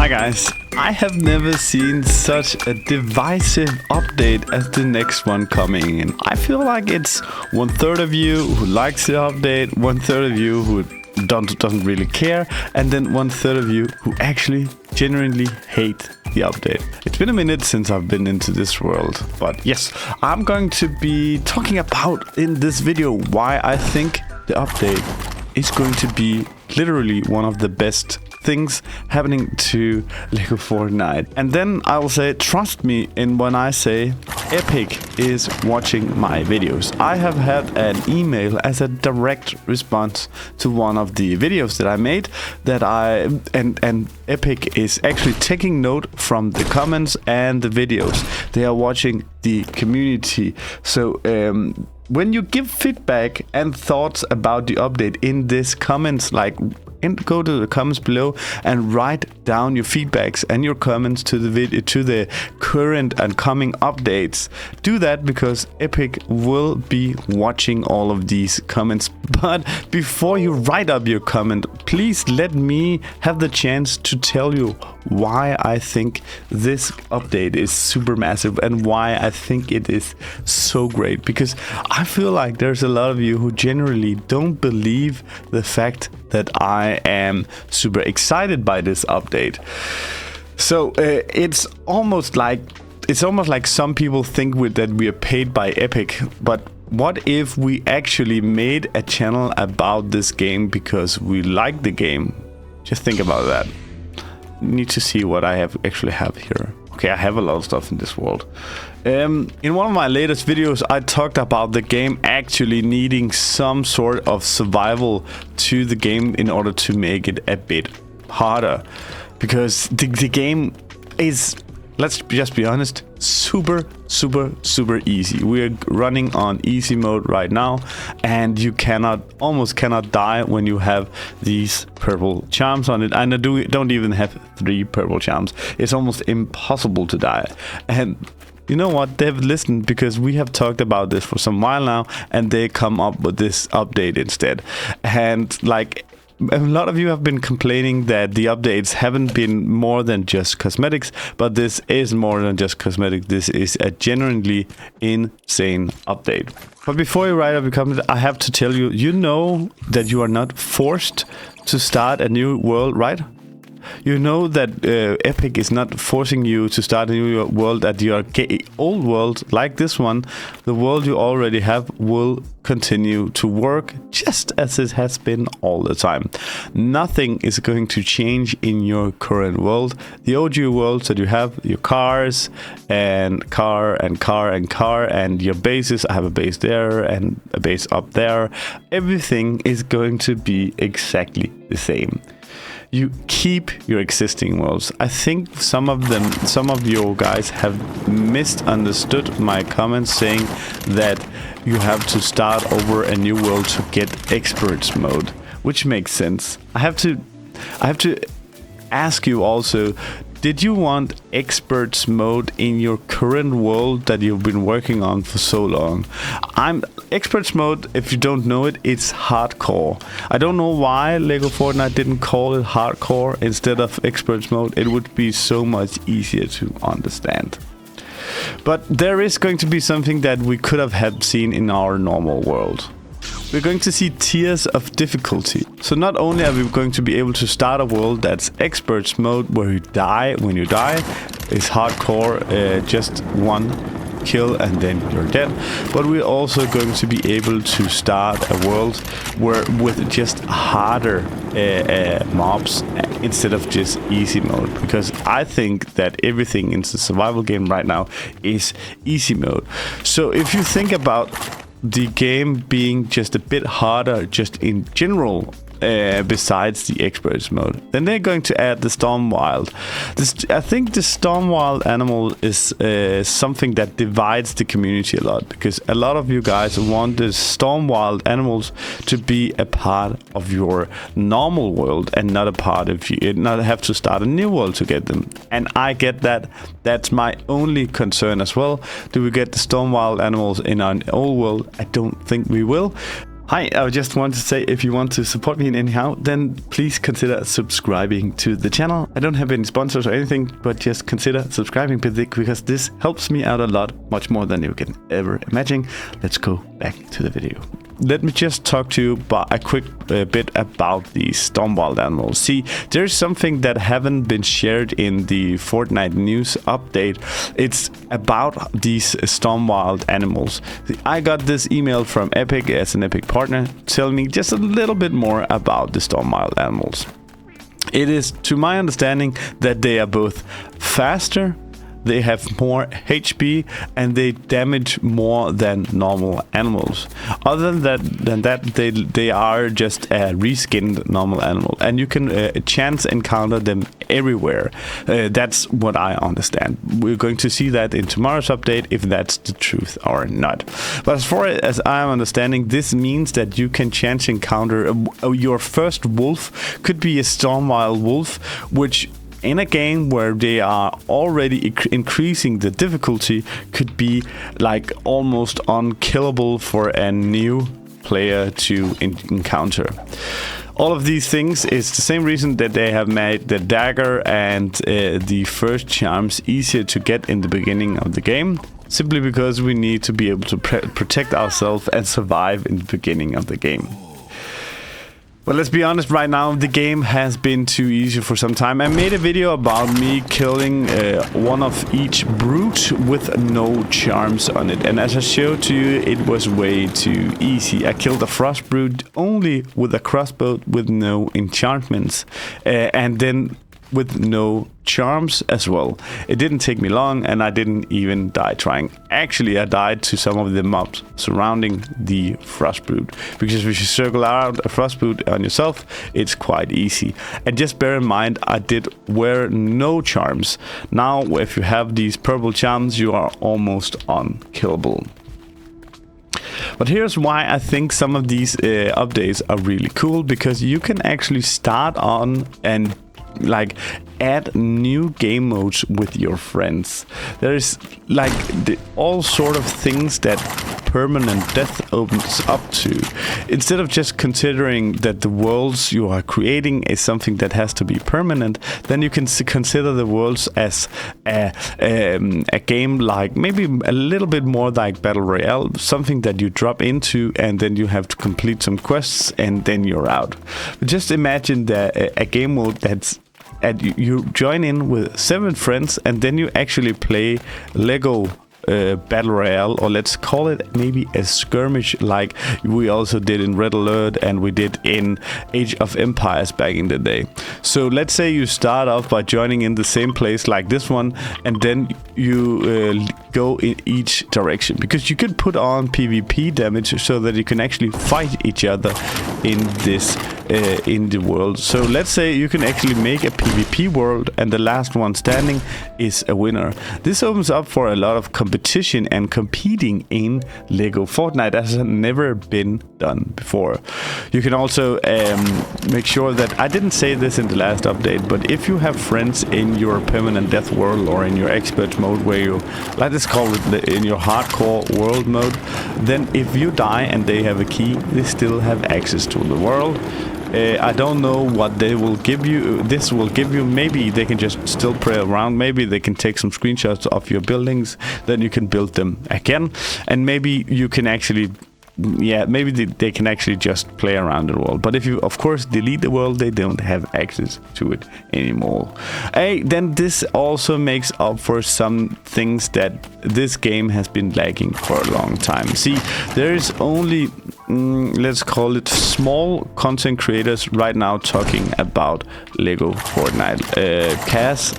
Hi guys, I have never seen such a divisive update as the next one coming in. I feel like it's 1/3 of you who likes the update, 1/3 of you who doesn't really care, and then 1/3 of you who actually genuinely hate the update. It's been a minute since I've been into this world, but yes, I'm going to be talking about in this video why I think the update is going to be literally one of the best things happening to LEGO Fortnite. And then I will say, trust me in when I say Epic is watching my videos. I have had an email as a direct response to one of the videos that I made that and Epic is actually taking note from the comments and the videos. They are watching the community. So when you give feedback and thoughts about the update in this comments, like go to the comments below and write down your feedbacks and your comments to the video, to the current and coming updates. Do that because Epic will be watching all of these comments. But before you write up your comment, please let me have the chance to tell you why I think this update is super massive and why I think it is so great. Because I feel like there's a lot of you who generally don't believe the fact that I am super excited by this update. So it's almost like some people think that we are paid by Epic, but what if we actually made a channel about this game because we like the game? Just think about that. Need to see what I actually have here. Okay, I have a lot of stuff in this world. In one of my latest videos, I talked about the game actually needing some sort of survival to the game in order to make it a bit harder. Because the game is, let's just be honest, super easy. We're running on easy mode right now, and you almost cannot die when you have these purple charms on it. And I don't even have 3 purple charms. It's almost impossible to die. And you know what? They've listened because we have talked about this for some while now, and they come up with this update instead. And like, a lot of you have been complaining that the updates haven't been more than just cosmetics, but this is more than just cosmetic. This is a genuinely insane update. But before you write up your comment, I have to tell you, you know that you are not forced to start a new world, right? You know that Epic is not forcing you to start a new world at your old world like this one. The world you already have will continue to work just as it has been all the time. Nothing is going to change in your current world. The OG worlds that you have, your cars and car and your bases. I have a base there and a base up there. Everything is going to be exactly the same. You keep your existing worlds. I think some of you guys have misunderstood my comments saying that you have to start over a new world to get experts mode, which makes sense. I have to ask you also, did you want experts mode in your current world that you've been working on for so long? Experts mode, if you don't know it, it's hardcore. I don't know why LEGO Fortnite didn't call it hardcore instead of experts mode. It would be so much easier to understand. But there is going to be something that we could have seen in our normal world. We're going to see tiers of difficulty. So not only are we going to be able to start a world that's experts mode where you die when you die, it's hardcore, just one kill and then you're dead, but we're also going to be able to start a world with just harder mobs instead of just easy mode, because I think that everything in the survival game right now is easy mode. So if you think about the game being just a bit harder just in general, besides the experts mode, then they're going to add the Stormwild. I think the Stormwild animal is something that divides the community a lot, because a lot of you guys want the Stormwild animals to be a part of your normal world and not a part of you not have to start a new world to get them. And I get that. That's my only concern as well. Do we get the Stormwild animals in our old world? I don't think we will. Hi, I just want to say if you want to support me in anyhow, then please consider subscribing to the channel. I don't have any sponsors or anything, but just consider subscribing because this helps me out a lot, much more than you can ever imagine. Let's go back to the video. Let me just talk to you about a quick bit about these Stormwild animals. See, there's something that haven't been shared in the Fortnite news update. It's about these Stormwild animals. I got this email from Epic as an Epic partner telling me just a little bit more about the Stormwild animals. It is, to my understanding, that they are both faster, they have more HP, and they damage more than normal animals. Other than that, they are just a reskinned normal animal, and you can chance encounter them everywhere. That's what I understand. We're going to see that in tomorrow's update, if that's the truth or not. But as far as I'm understanding, this means that you can chance encounter your first wolf could be a Stormwild wolf, which in a game where they are already increasing the difficulty could be like almost unkillable for a new player to encounter. All of these things is the same reason that they have made the dagger and the first charms easier to get in the beginning of the game, simply because we need to be able to protect ourselves and survive in the beginning of the game. But let's be honest, right now the game has been too easy for some time. I made a video about me killing one of each brute with no charms on it, and as I showed to you, it was way too easy. I killed a frost brute only with a crossbow with no enchantments, and then with no charms as well. It didn't take me long, and I didn't even die trying. Actually, I died to some of the mobs surrounding the frost brute, because if you circle around a frost brute on yourself, it's quite easy. And just bear in mind, I did wear no charms. Now, if you have these purple charms, you are almost unkillable. But here's why I think some of these updates are really cool, because you can actually start on and like add new game modes with your friends. There's like all sort of things that permanent death opens up to. Instead of just considering that the worlds you are creating is something that has to be permanent, then you can consider the worlds as a game like maybe a little bit more like Battle Royale, something that you drop into and then you have to complete some quests and then you're out. But just imagine that a game mode that's you join in with 7 friends and then you actually play LEGO Battle Royale, or let's call it maybe a skirmish, like we also did in Red Alert and we did in Age of Empires back in the day. So let's say you start off by joining in the same place like this one, and then you go in each direction, because you can put on PvP damage so that you can actually fight each other in this in the world. So let's say you can actually make a PvP world and the last one standing is a winner. This opens up for a lot of competition and competing in LEGO Fortnite, as has never been done before. You can also make sure that, I didn't say this in the last update, but if you have friends in your permanent death world or in your expert mode, where you, let's call it in your hardcore world mode, then if you die and they have a key, they still have access to the world. I don't know what they will give you. This will give you, maybe they can just still play around, maybe they can take some screenshots of your buildings, then you can build them again, and maybe you can actually, yeah, maybe they can actually just play around the world. But if you, of course, delete the world, they don't have access to it anymore. Then this also makes up for some things that this game has been lacking for a long time. See, there is only, let's call it small content creators right now talking about LEGO Fortnite. Cass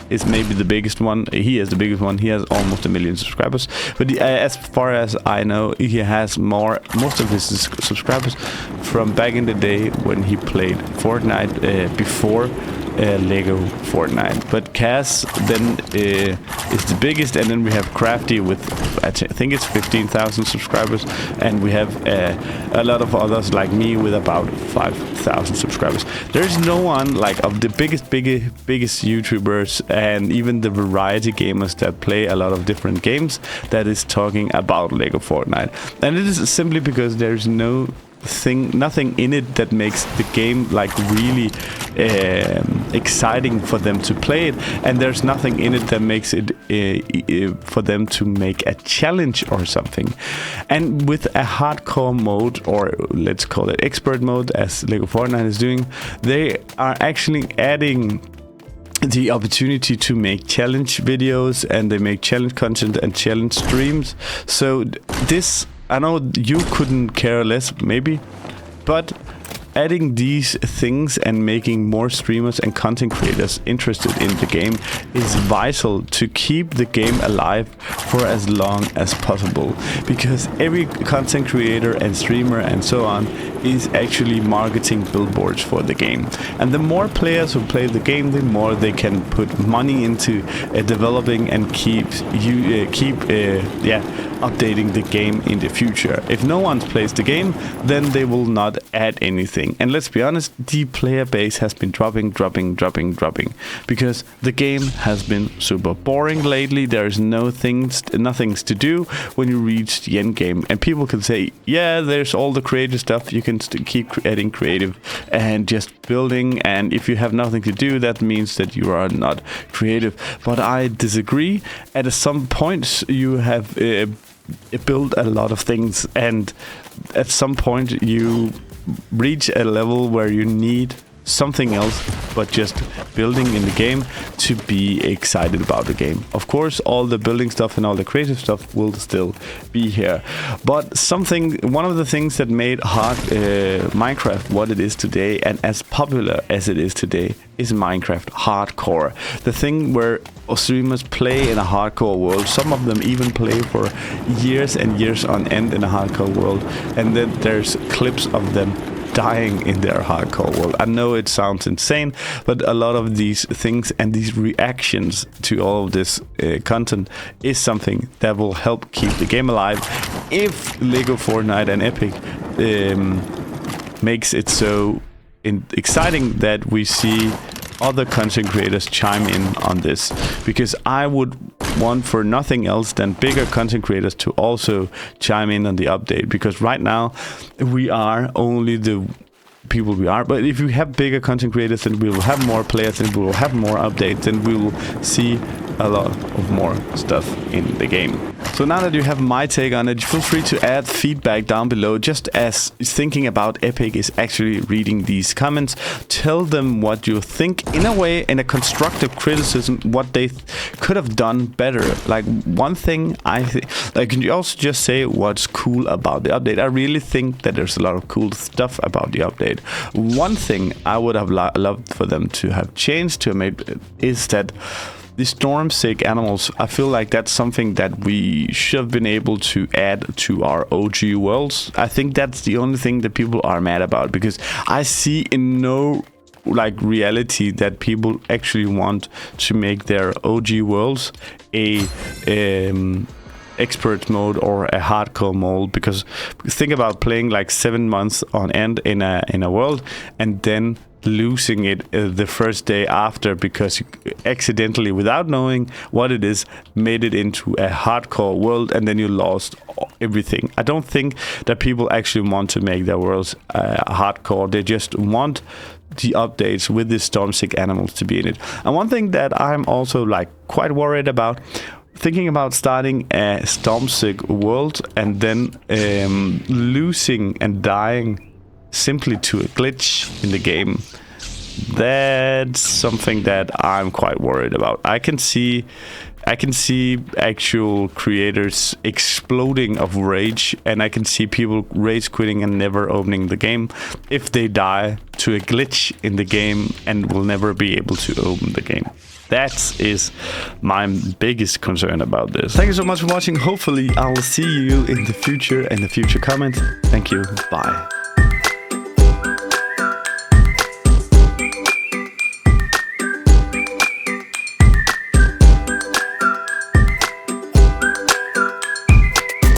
is maybe the biggest one. He is the biggest one. He has almost 1 million subscribers. But as far as I know, he has most of his subscribers from back in the day when he played Fortnite before LEGO Fortnite. But Cass then is the biggest, and then we have Crafty with I think it's 15,000 subscribers, and we have a lot of others like me with about 5,000 subscribers. There's no one like of the biggest YouTubers and even the variety gamers that play a lot of different games that is talking about LEGO Fortnite, and it is simply because there's no nothing in it that makes the game like really exciting for them to play it, and there's nothing in it that makes it for them to make a challenge or something. And with a hardcore mode, or let's call it expert mode, as LEGO Fortnite is doing, they are actually adding the opportunity to make challenge videos, and they make challenge content and challenge streams. So this, I know you couldn't care less maybe, but adding these things and making more streamers and content creators interested in the game is vital to keep the game alive for as long as possible, because every content creator and streamer and so on is actually marketing billboards for the game, and the more players who play the game, the more they can put money into developing and keep updating the game in the future. If no one plays the game, then they will not add anything. And let's be honest, the player base has been dropping, because the game has been super boring lately. There's nothing to do when you reach the end game, and people can say, yeah, there's all the creative stuff, you can keep adding creative and just building, and if you have nothing to do, that means that you are not creative. But I disagree. At some point you have built a lot of things, and at some point you reach a level where you need something else but just building in the game to be excited about the game. Of course, all the building stuff and all the creative stuff will still be here, but one of the things that made Minecraft what it is today and as popular as it is today is Minecraft Hardcore. The thing where streamers play in a hardcore world. Some of them even play for years and years on end in a hardcore world, and then there's clips of them dying in their hardcore world. I know it sounds insane, but a lot of these things and these reactions to all of this content is something that will help keep the game alive if LEGO Fortnite and Epic makes it so exciting that we see other content creators chime in on this, because I would want for nothing else than bigger content creators to also chime in on the update, because right now we are only the people we are, but if we have bigger content creators, then we will have more players and we will have more updates, and we will see a lot of more stuff in the game. So now that you have my take on it, feel free to add feedback down below, just as thinking about Epic is actually reading these comments. Tell them what you think, in a way, in a constructive criticism, what they could have done better. Like, one thing I think, like, can you also just say what's cool about the update? I really think that there's a lot of cool stuff about the update. One thing I would have loved for them to have changed to make is that the storm-sick animals, I feel like that's something that we should have been able to add to our OG worlds. I think that's the only thing that people are mad about, because I see in no reality that people actually want to make their OG worlds a expert mode or a hardcore mode. Because think about playing like 7 months on end in a world and then losing it the first day after because you accidentally, without knowing what it is, made it into a hardcore world, and then you lost everything. I don't think that people actually want to make their worlds hardcore. They just want the updates with the storm-sick animals to be in it. And one thing that I'm also quite worried about, thinking about starting a storm-sick world and then losing and dying simply to a glitch in the game. That's something that I'm quite worried about. I can see actual creators exploding of rage, and I can see people rage quitting and never opening the game if they die to a glitch in the game and will never be able to open the game. That is my biggest concern about this. Thank you so much for watching. Hopefully I'll see you in the future comments. Thank you. Bye.